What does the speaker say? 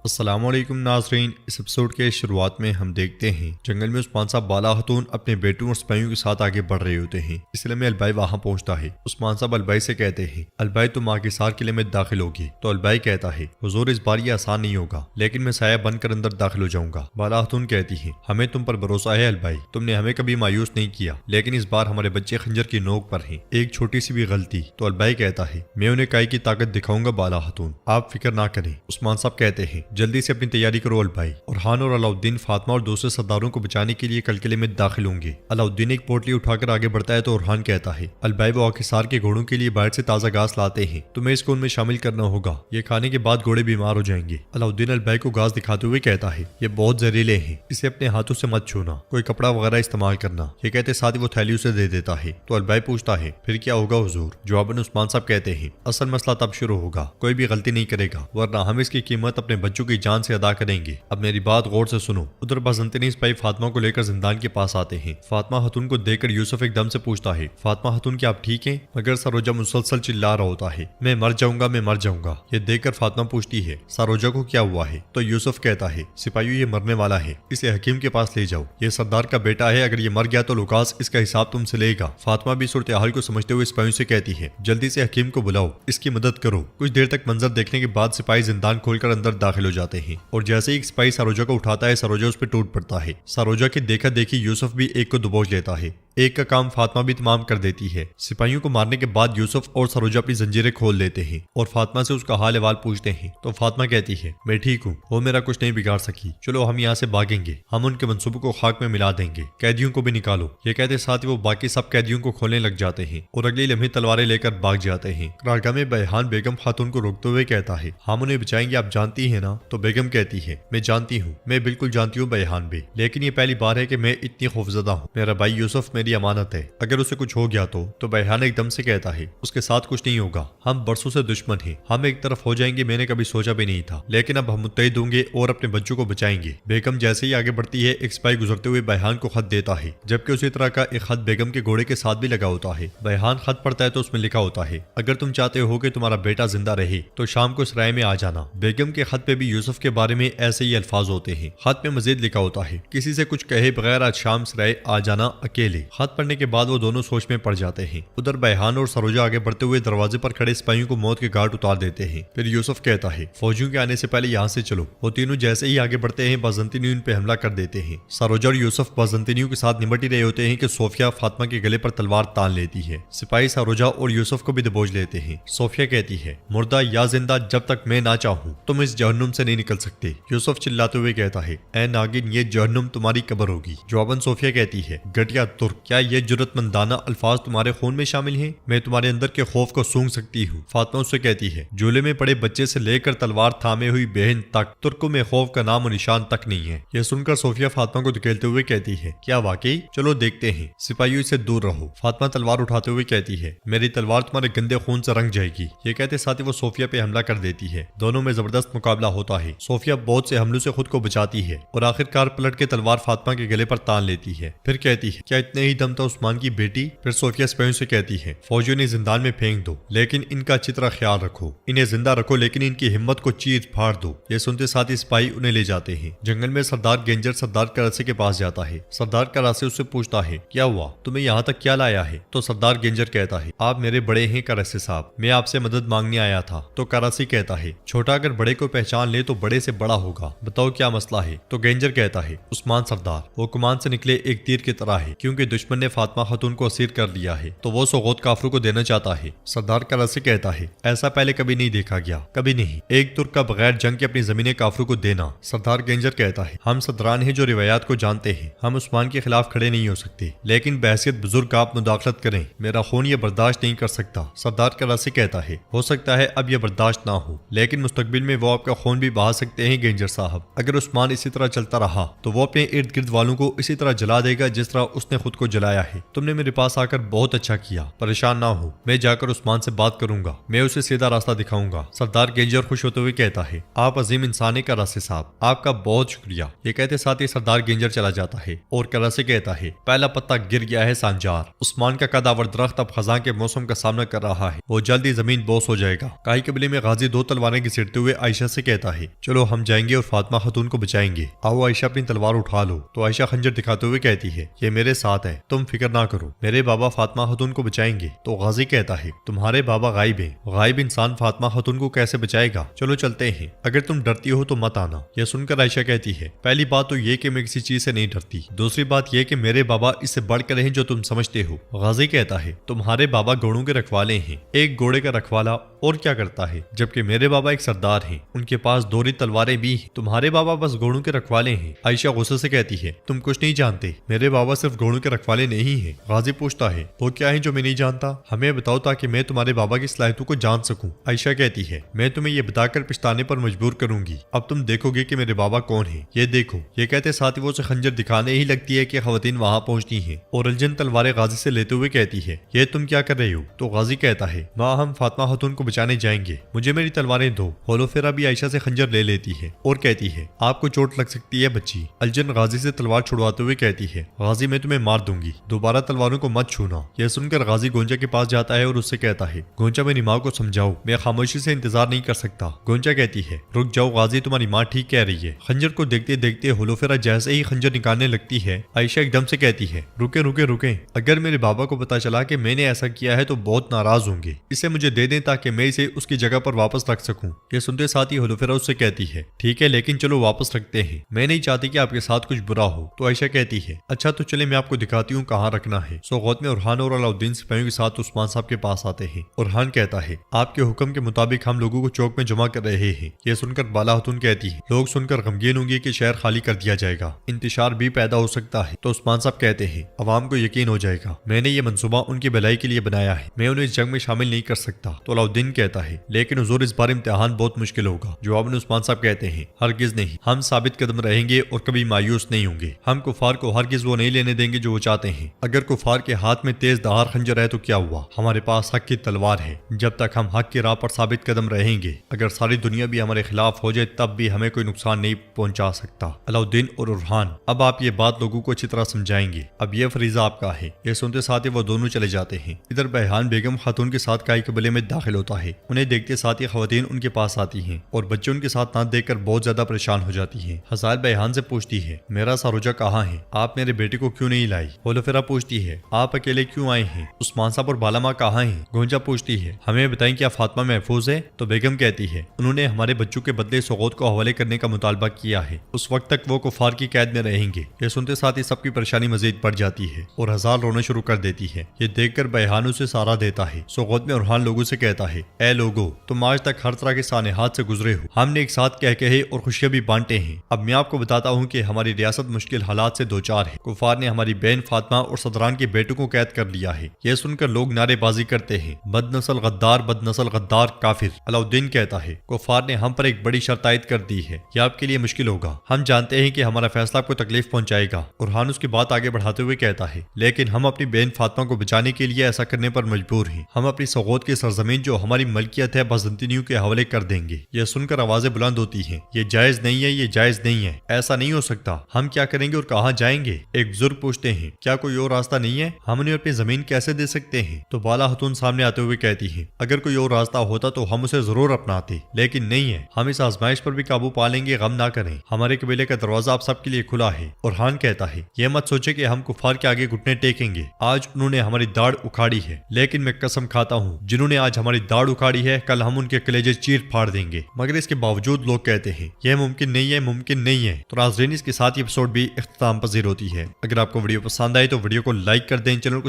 السلام علیکم ناظرین، اس ایپیسوڈ کے شروعات میں ہم دیکھتے ہیں جنگل میں عثمان صاحب بالا خاتون اپنے بیٹوں اور سپاہیوں کے ساتھ آگے بڑھ رہے ہوتے ہیں۔ اس لیے میں البائی وہاں پہنچتا ہے۔ عثمان صاحب البائی سے کہتے ہیں، البائی تم آگے قلعے میں داخل ہوگی؟ تو البائی کہتا ہے، حضور اس بار یہ آسان نہیں ہوگا، لیکن میں سایہ بن کر اندر داخل ہو جاؤں گا۔ بالا خاتون کہتی ہے، ہمیں تم پر بھروسہ ہے البائی، تم نے ہمیں کبھی مایوس نہیں کیا، لیکن اس بار ہمارے بچے خنجر کی نوک پر ہیں، ایک چھوٹی سی بھی غلطی۔ تو البائی کہتا ہے، میں انہیں کائی کی طاقت دکھاؤں گا بالا خاتون، آپ فکر نہ کریں۔ عثمان صاحب کہتے ہیں، جلدی سے اپنی تیاری کرو البائی۔ اورحان اور علاؤالدین فاطمہ اور دوسرے سرداروں کو بچانے کے لیے قلعے میں داخل ہوں گے۔ علاؤالدین ایک پوٹلی اٹھا کر آگے بڑھتا ہے تو اورحان کہتا ہے، البائی وہ آکسار کے گھوڑوں کے لیے باہر سے تازہ گھاس لاتے ہیں، تمہیں اس کو ان میں شامل کرنا ہوگا، یہ کھانے کے بعد گھوڑے بیمار ہو جائیں گے۔ علاؤالدین البائی کو گھاس دکھاتے ہوئے کہتا ہے، یہ بہت زہریلے ہیں، اسے اپنے ہاتھوں سے مت چھونا، کوئی کپڑا وغیرہ استعمال کرنا۔ یہ کہتے ساتھ ہی وہ تھیلی اسے دے دیتا ہے۔ تو البائی پوچھتا ہے، پھر کیا ہوگا حضور؟ جواباً عثمان صاحب کہتے ہیں، اصل مسئلہ تب شروع ہوگا، کوئی بھی غلطی نہیں کرے گا، ورنہ ہم اس کی قیمت اپنے بچوں کی جان سے ادا کریں گے۔ اب میری بات غور سے سنو۔ ادھر بازنطینی سپاہی فاطمہ کو لے کر زندان کے پاس آتے ہیں۔ فاطمہ خاتون کو دیکھ کر یوسف ایک دم سے پوچھتا ہے، فاطمہ خاتون کیا آپ ٹھیک ہیں؟ مگر سروجہ مسلسل چلا رہا ہوتا ہے، میں مر جاؤں گا، میں مر جاؤں گا۔ یہ دیکھ کر فاطمہ پوچھتی ہے، سروجہ کو کیا ہوا ہے؟ تو یوسف کہتا ہے، سپاہیوں یہ مرنے والا ہے، اسے حکیم کے پاس لے جاؤ، یہ سردار کا بیٹا ہے، اگر یہ مر گیا تو لوکاس اس کا حساب تم سے لے گا۔ فاطمہ بھی صورتحال کو سمجھتے ہوئے سپاہیوں سے کہتی ہے، جلدی سے حکیم کو بلاؤ، اس کی مدد کرو۔ کچھ دیر تک منظر دیکھنے کے بعد سپاہی زندان کھول کر اندر داخل ہو جاتے ہیں، اور جیسے ہی سپاہی سروجہ کو اٹھاتا ہے سروجہ اس پہ ٹوٹ پڑتا ہے۔ سروجہ کی دیکھا دیکھی یوسف بھی ایک کو دبوچ لیتا ہے، ایک کا کام فاطمہ بھی تمام کر دیتی ہے۔ سپاہیوں کو مارنے کے بعد یوسف اور سروجہ اپنی زنجیریں کھول لیتے ہیں اور فاطمہ سے اس کا حال احوال پوچھتے ہیں۔ تو فاطمہ کہتی ہے، میں ٹھیک ہوں، وہ میرا کچھ نہیں بگاڑ سکی، چلو ہم یہاں سے بھاگیں گے، ہم ان کے منصوبوں کو خاک میں ملا دیں گے، قیدیوں کو بھی نکالو۔ یہ کہتے ساتھ ہی وہ باقی سب قیدیوں کو کھولنے لگ جاتے ہیں اور اگلی لمحے تلواریں لے کر بھاگ جاتے ہیں۔ قرارگاہ میں بیحان بیگم خاتون کو روکتے ہوئے کہتا ہے، ہم انہیں بچائیں گے، آپ جانتی ہیں نا؟ تو بیگم کہتی ہے، میں جانتی ہوں، میں بالکل جانتی ہوں بیحان بے، لیکن یہ پہلی بار ہے کہ میں اتنی خوفزدہ ہوں، میرا بھائی یوسف میری امانت ہے، اگر اسے کچھ ہو گیا تو بیحان ایک دم سے کہتا ہے، اس کے ساتھ کچھ نہیں ہوگا، ہم برسوں سے دشمن ہیں، ہم ایک طرف ہو جائیں گے میں نے کبھی سوچا بھی نہیں تھا، لیکن اب ہم متحد ہوں گے اور اپنے بچوں کو بچائیں گے۔ بیگم جیسے ہی آگے بڑھتی ہے ایک سپاہی گزرتے ہوئے بیحان کو خط دیتا ہے، جبکہ اسی طرح کا ایک خط بیگم کے گھوڑے کے ساتھ بھی لگا ہوتا ہے۔ بیحان خط پڑھتا ہے تو اس میں لکھا ہوتا ہے، اگر تم چاہتے ہو کہ تمہارا بیٹا زندہ رہے تو شام کو سرائے میں آ جانا۔ بیگم کے خط پہ بھی یوسف کے بارے میں ایسے ہی الفاظ ہوتے ہیں۔ خط میں مزید لکھا ہوتا ہے، کسی سے کچھ کہے بغیر آج شام سرائے آ جانا اکیلے۔ خط پڑھنے کے بعد وہ دونوں سوچ میں پڑ جاتے ہیں۔ ادھر بیحان اور سروجہ آگے بڑھتے ہوئے دروازے پر کھڑے سپاہیوں کو موت کے گھاٹ اتار دیتے ہیں۔ پھر یوسف کہتا ہے، فوجیوں کے آنے سے پہلے یہاں سے چلو۔ وہ تینوں جیسے ہی آگے بڑھتے ہیں بازنطینی ان پہ حملہ کر دیتے ہیں۔ سروجہ اور یوسف بازنطینیوں کے ساتھ نمٹ ہی رہے ہوتے ہیں کہ صوفیہ فاطمہ کے گلے پر تلوار تان لیتی ہے۔ سپاہی سروجہ اور یوسف کو بھی دبوچ لیتے ہیں۔ صوفیہ کہتی ہے، مردہ یا زندہ جب تک میں نہ چاہوں تم اس جہنم سے نہیں نکل سکتے۔ یوسف چلاتے ہوئے کہتا ہے، اے ناگن یہ جہنم تمہاری قبر ہوگی۔ جواباً صوفیہ کہتی ہے، گٹیا ترک، کیا یہ جرات مندانہ الفاظ تمہارے خون میں شامل ہیں؟ میں تمہارے اندر کے خوف کو سونگھ سکتی ہوں۔ فاطمہ اس سے کہتی ہے، جھولے میں پڑے بچے سے لے کر تلوار تھامے ہوئی بہن تک، ترکوں میں خوف کا نام و نشان تک نہیں ہے۔ یہ سن کر صوفیہ فاطمہ کو دھکیلتے ہوئے کہتی ہے، کیا واقعی؟ چلو دیکھتے ہیں، سپاہیوں سے دور رہو۔ فاطمہ تلوار اٹھاتے ہوئے کہتی ہے، میری تلوار تمہارے گندے خون سے رنگ جائے گی۔ یہ کہتے ساتھ ہی وہ صوفیہ پہ حملہ کر دیتی ہے۔ دونوں میں زبردست مقابلہ ہوتا ہے۔ صوفیہ بہت سے حملوں سے خود کو بچاتی ہے اور آخرکار پلٹ کے تلوار فاطمہ کے گلے پر تان لیتی ہے۔ پھر کہتی ہے، کیا اتنے ہی دم تھا عثمان کی بیٹی؟ پھر صوفیہ سپاہیوں سے کہتی ہے، فوجیوں نے زندان میں پھینک دو، لیکن ان کا اچھی طرح خیال رکھو، انہیں زندہ رکھو، لیکن ان کی ہمت کو چیر پھاڑ دو۔ یہ سنتے ساتھ ہی سپاہی انہیں لے جاتے ہیں۔ جنگل میں سردار گینجر سردار کراسے کے پاس جاتا ہے۔ سردار کراسے اس سے پوچھتا ہے، کیا ہوا؟ تمہیں یہاں تک کیا لایا ہے؟ تو سردار گینجر کہتا ہے، آپ میرے بڑے ہیں کراسے صاحب، میں آپ سے مدد مانگنے آیا تھا۔ تو کراسی کہتا ہے، چھوٹا اگر بڑے کو پہچان لے تو بڑے سے بڑا ہوگا، بتاؤ کیا مسئلہ ہے؟ تو گینجر کہتا ہے، عثمان سردار، وہ کمان سے نکلے ایک تیر کی طرح ہے، کیونکہ دشمن نے فاطمہ خاتون کو اسیر کر لیا ہے تو وہ سوغوت کافروں کو دینا چاہتا ہے۔ سردار کراسے کہتا ہے، ایسا پہلے کبھی نہیں دیکھا گیا، کبھی نہیں، ایک ترک کا بغیر جنگ کے اپنی زمینیں کافروں کو دینا۔ سردار گینجر کہتا ہے، ہم صدران ہیں جو روایات کو جانتے ہیں، ہم عثمان کے خلاف کھڑے نہیں ہو سکتے، لیکن بحیثیت بزرگ آپ مداخلت کریں، میرا خون یہ برداشت نہیں کر سکتا۔ سردار کراسے کہتا ہے، ہو سکتا ہے اب یہ برداشت نہ ہو، لیکن مستقبل میں وہ آپ کا خون بھی بہا سکتے ہیں گینجر صاحب۔ اگر عثمان اسی طرح چلتا رہا تو وہ اپنے ارد گرد والوں کو اسی طرح جلا دے گا جس طرح اس نے خود کو جلایا ہے۔ تم نے میرے پاس آ کر بہت اچھا کیا، پریشان نہ ہو، میں جا کر عثمان سے بات کروں گا، میں اسے سیدھا راستہ دکھاؤں گا۔ سردار گینجر خوش ہوتے ہوئے کہتا ہے، آپ عظیم انسانی کراسے صاحب، آپ کا بہت شکریہ۔ یہ کہتے ساتھ ہی سردار گینجر چلا جاتا ہے اور کراسے کہتا ہے، پہلا پتا گر گیا ہے سانجار۔ عثمان کا قداور درخت اب خزاں کے موسم کا سامنا کر رہا ہے، وہ جلدی زمین بوس ہو جائے گا۔ کائی قبیلے میں غازی دو تلواریں گھسیٹتے ہوئے عائشہ سے کہتا ہے، چلو ہم جائیں گے اور فاطمہ خاتون کو بچائیں گے، آؤ عائشہ اپنی تلوار اٹھا لو۔ تو عائشہ خنجر دکھاتے ہوئے کہتی ہے، یہ میرے ساتھ ہے، تم فکر نہ کرو، میرے بابا فاطمہ خاتون کو بچائیں گے۔ تو غازی کہتا ہے، تمہارے بابا غائب ہیں، غائب انسان فاطمہ خاتون کو کیسے بچائے گا؟ چلو چلتے ہیں، اگر تم ڈرتی ہو تو مت آنا۔ یہ سن کر عائشہ کہتی ہے، پہلی بات تو یہ کہ میں کسی چیز سے نہیں ڈرتی، دوسری بات یہ کہ میرے بابا اس سے بڑھ کر ہیں جو تم سمجھتے ہو۔ غازی کہتا ہے، تمہارے بابا گھوڑوں کے رکھوالے ہیں، ایک گھوڑے کا رکھوالا اور کیا کرتا ہے، جبکہ میرے بابا ایک سردار ہیں، ان کے پاس دوری تلواریں بھی ہیں، تمہارے بابا بس گھوڑوں کے رکھوالے ہیں۔ عائشہ غصے سے کہتی ہے، تم کچھ نہیں جانتے، میرے بابا صرف گھوڑوں کے رکھوالے نہیں ہیں۔ غازی پوچھتا ہے، وہ کیا ہیں جو میں نہیں جانتا؟ ہمیں بتاؤ تاکہ میں تمہارے بابا کی صلاحیتوں کو جان سکوں۔ عائشہ کہتی ہے، میں تمہیں یہ بتا کر پچھتانے پر مجبور کروں گی، اب تم دیکھو گے کہ میرے بابا کون ہیں، یہ دیکھو۔ یہ کہتے ساتھ ہی وہ اسے خنجر دکھانے ہی لگتی ہے کہ خواتین وہاں پہنچتی ہیں اور الجھن تلواریں غازی سے لیتے ہوئے کہتی ہے، یہ تم کیا کر رہے ہو؟ تو غازی کہتا ہے، ماں ہم فاطمہ خاتون کو بچانے جائیں گے، مجھے میری تلواریں دو۔ ہولوفیرا بھی عائشہ سے خنجر لے لیتی ہے اور کہتی ہے، آپ کو چوٹ لگ سکتی ہے بچی۔ الجھن غازی سے تلوار چھڑواتے ہوئے کہتی ہے، غازی میں تمہیں مار دوں گی، دوبارہ تلواروں کو مت چھونا۔ یہ سن کر غازی گونجا کے پاس جاتا ہے اور اس سے کہتا ہے، گونجا میری ماں کو سمجھاؤ، میں خاموشی سے انتظار نہیں کر سکتا۔ گونجا کہتی ہے، رک جاؤ غازی، تمہاری ماں ٹھیک کہہ رہی ہے۔ خنجر کو دیکھتے دیکھتے ہولوفیرا جیسے ہی خنجر نکالنے لگتی ہے، عائشہ ایک دم سے کہتی ہے، رکیں رکیں رکیں، اگر میرے بابا کو پتا چلا کہ میں نے ایسا کیا ہے تو بہت ناراض ہوں گے، اسے مجھے دے دیں تاکہ میں اسے اس کی جگہ پر واپس رکھ سکوں۔ یہ سنتے ساتھ ہی ہولوفیرا اس سے کہتی ہے، ٹھیک ہے لیکن چلو واپس رکھتے ہیں، میں نہیں چاہتی کہ آپ کے ساتھ کچھ برا ہو۔ تو عائشہ کہتی ہے، اچھا تو چلے میں آپ کو دکھاتی ہوں کہاں رکھنا ہے۔ سوغوت میں اورحان اور علاؤالدین سپاہیوں کے ساتھ عثمان صاحب کے پاس آتے ہیں۔ اورحان کہتا ہے، آپ کے حکم کے مطابق ہم لوگوں کو چوک میں جمع کر رہے ہیں۔ یہ سن کر بالا خاتون کہتی ہے، لوگ سن کر غمگین ہوں گے کہ شہر خالی کر دیا جائے گا، انتشار بھی پیدا ہو سکتا ہے۔ تو عثمان صاحب کہتے ہیں، عوام کو یقین ہو جائے گا، میں نے یہ منصوبہ ان کی بھلائی کے لیے بنایا ہے، میں انہیں اس جنگ میں شامل نہیں کر سکتا۔ تو علاؤالدین کہتا ہے، لیکن حضور اس بار امتحان بہت مشکل ہوگا۔ جواب میں عثمان صاحب کہتے ہیں، ہرگز نہیں، ہم ثابت قدم رہیں گے اور کبھی مایوس نہیں ہوں گے، ہم کفار کو ہرگز وہ نہیں لینے دیں گے جو وہ چاہتے ہیں۔ اگر کفار کے ہاتھ میں تیز دھار خنجر ہے تو کیا ہوا، ہمارے پاس حق کی تلوار ہے، جب تک ہم حق کی راہ پر ثابت قدم رہیں گے، اگر ساری دنیا بھی ہمارے خلاف ہو جائے تب بھی ہمیں کوئی نقصان نہیں پہنچا سکتا۔ علاؤالدین اور اورحان، اب آپ یہ بات لوگوں کو اچھی طرح سمجھائیں گے، اب یہ فریضہ آپ کا ہے۔ یہ سنتے ساتھ ہی وہ دونوں چلے جاتے ہیں۔ ادھر بہان بیگم خاتون کے ساتھ کائی قبیلے میں داخل ہوتا ہے، انہیں دیکھتے ساتھ ہی خواتین ان کے پاس آتی ہیں اور بچے ان کے ساتھ نہ دیکھ کر بہت زیادہ پریشان ہو جاتی ہیں۔ حزائل بہان سے پوچھتی ہے، میرا ساروجہ کہاں ہے، آپ میرے بیٹے کو کیوں نہیں لائی؟ ہولوفیرا پوچھتی ہے، آپ اکیلے کیوں آئے ہیں؟ عثمان صاحب اور بالا ماں کہاں ہیں؟ گونجا پوچھتی ہے، ہمیں بتائیں کیا فاطمہ محفوظ ہے؟ تو بیگم کہتی ہے، انہوں نے ہمارے بچوں کے بدلے سوغوت کو حوالے کرنے کا مطالبہ کیا ہے، اس وقت تک وہ کفار کی قید میں رہیں گے۔ یہ سنتے ساتھ ہی سب کی پریشانی مزید بڑھ جاتی ہے اور ہزار رونا شروع کر دیتی ہے۔ یہ دیکھ کر بہان اسے سہارا دیتا ہے۔ سوغوت میں اورحان لوگوں سے کہتا ہے، اے لوگو، تم آج تک ہر طرح کے سانحات سے گزرے ہو، ہم نے ایک ساتھ کہہ کہے اور خوشیاں بھی بانٹے ہیں، اب میں آپ کو بتاتا ہوں کہ ہماری ریاست مشکل حالات سے دوچار ہے، کفار نے ہماری بہن فاطمہ اور صدران کے بیٹوں کو قید کر لیا ہے۔ یہ سن کر لوگ نعرے بازی کرتے ہیں، بد نسل غدار، بد نسل غدار، کافر۔ علاؤالدین کہتا ہے، کفار نے ہم پر ایک بڑی شرط عائد کر دی ہے، یہ آپ کے لیے مشکل ہوگا، ہم جانتے ہیں کہ ہمارا فیصلہ آپ کو تکلیف پہنچائے گا۔ اورحان اس کی بات آگے بڑھاتے ہوئے کہتا ہے، لیکن ہم اپنی بہن فاطمہ کو بچانے کے لیے ایسا کرنے پر مجبور ہیں، ہم اپنی سوغوت کی سرزمین جو ہماری ملکیت ہے بازنطینیوں کے حوالے کر دیں گے۔ یہ سن کر آوازیں بلند ہوتی ہیں، یہ جائز نہیں ہے، یہ جائز نہیں ہے، ایسا نہیں ہو سکتا، ہم کیا کریں گے اور کہاں جائیں گے؟ ایک بزرگ پوچھتے ہیں، کیا کوئی اور راستہ نہیں ہے، ہم انہیں اپنی زمین کیسے دے سکتے ہیں؟ تو بالا خاتون سامنے آتے ہوئے کہتی ہے، اگر کوئی اور راستہ ہوتا تو ہم اسے ضرور اپناتے، لیکن نہیں ہے، ہم اس آزمائش پر بھی قابو پا لیں گے، غم نہ کریں، ہمارے قبیلے کا دروازہ آپ سب کے لیے کھلا ہے۔ اورحان کہتا ہے، یہ مت سوچے کہ ہم کفار کے آگے گھٹنے ٹیکیں گے، آج انہوں نے ہماری داڑھ اکھاڑی ہے، لیکن میں قسم کھاتا ہوں جنہوں نے آج ہماری داڑھ اکھاڑی ہے کل ہم ان کے کلیجے چیر پھاڑ دیں گے، مگر اس کے باوجود لوگ کہتے ہیں یہ ممکن نہیں ہے، ممکن نہیں ہے۔ تو ناظرین، اس کے ساتھ یہ ایپیسوڈ بھی اختتام پذیر ہوتی ہے۔ اگر آپ کو ویڈیو پسند آئے تو ویڈیو کو لائک کر دیں، چینل کو